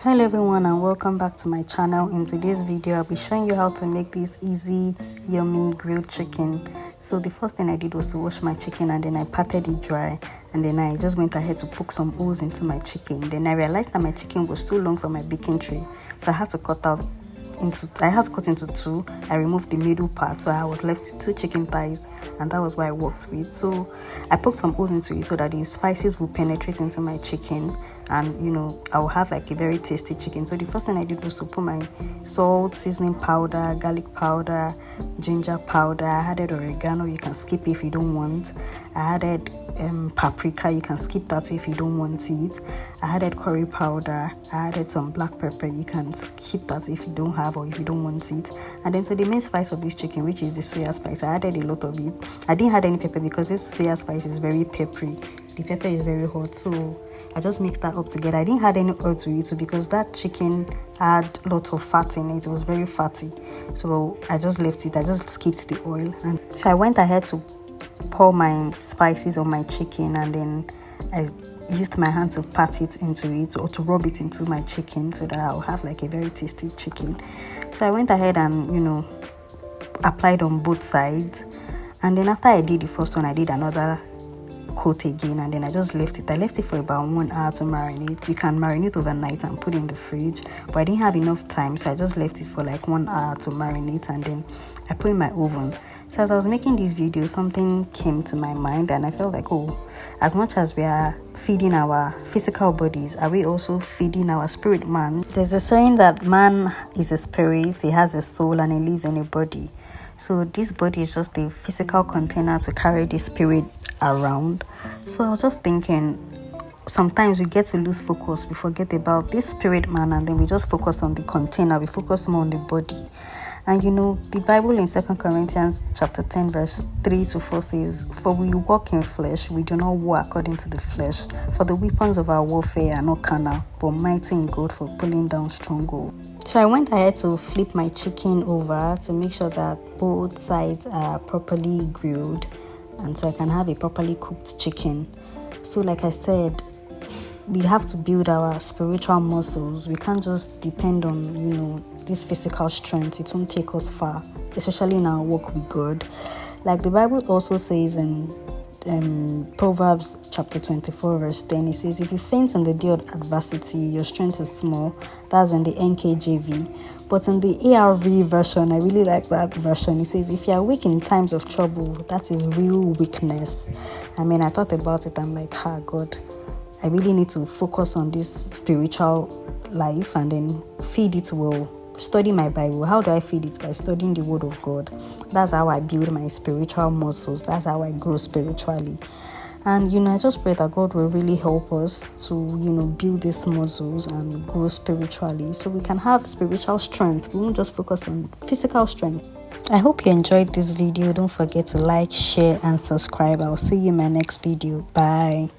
Hello everyone and welcome back to my channel. In today's video I'll be showing you how to make this easy yummy grilled chicken. So the first thing I did was to wash my chicken, and then I patted it dry, and then I just went ahead to poke some holes into my chicken. Then I realized that my chicken was too long for my baking tray, so I had to cut into two. I removed the middle part, so I was left with two chicken thighs, and that was what I worked with. So I poked some holes into it so that the spices will penetrate into my chicken, and I will have like a very tasty chicken. So the first thing I did was to put my salt, seasoning powder, garlic powder, ginger powder. I added oregano, you can skip it if you don't want. I added paprika, you can skip that if you don't want it. I added curry powder, I added some black pepper, you can skip that if you don't have or if you don't want it. And then to the main spice of this chicken, which is the soya spice, I added a lot of it. I didn't add any pepper because this soya spice is very peppery. The pepper is very hot, so I just mixed that up together. I didn't add any oil to it too because that chicken had a lot of fat in it. It was very fatty, so I just left it. I just skipped the oil, and so I went ahead to pour my spices on my chicken, and then I used my hand to pat it into it, or to rub it into my chicken, so that I'll have like a very tasty chicken. So I went ahead and applied on both sides, and then after I did the first one, I did another coat again, and then I just left it. I left it for about 1 hour to marinate. You can marinate overnight and put it in the fridge, but I didn't have enough time, so I just left it for like 1 hour to marinate, and then I put it in my oven. So as I was making this video, something came to my mind, and I felt like, oh, as much as we are feeding our physical bodies, are we also feeding our spirit man? There's a saying that man is a spirit, he has a soul, and he lives in a body. So this body is just a physical container to carry the spirit around. So I was just thinking, sometimes we get to lose focus. We forget about this spirit man, and then we just focus on the container. We focus more on the body. And the Bible in 2 Corinthians chapter 10 verse 3 to 4 says, "For we walk in flesh, we do not war according to the flesh. For the weapons of our warfare are not carnal, but mighty in God for pulling down strongholds." So I went ahead to flip my chicken over to make sure that both sides are properly grilled, and so I can have a properly cooked chicken. So like I said, we have to build our spiritual muscles. We can't just depend on this physical strength. It won't take us far, especially in our walk with God. Like the Bible also says in Proverbs chapter 24 verse 10, it says, "If you faint in the day of adversity, your strength is small." That's in the NKJV. But in the ARV version, I really like that version. It says, "If you are weak in times of trouble, that is real weakness." I thought about it. I'm like, God, I really need to focus on this spiritual life and then feed it well. Study my Bible. How do I feed it? By studying the Word of God. That's how I build my spiritual muscles. That's how I grow spiritually. And I just pray that God will really help us to build these muscles and grow spiritually, so we can have spiritual strength. We won't just focus on physical strength. I hope you enjoyed this video. Don't forget to like, share, and subscribe. I'll see you in my next video. Bye.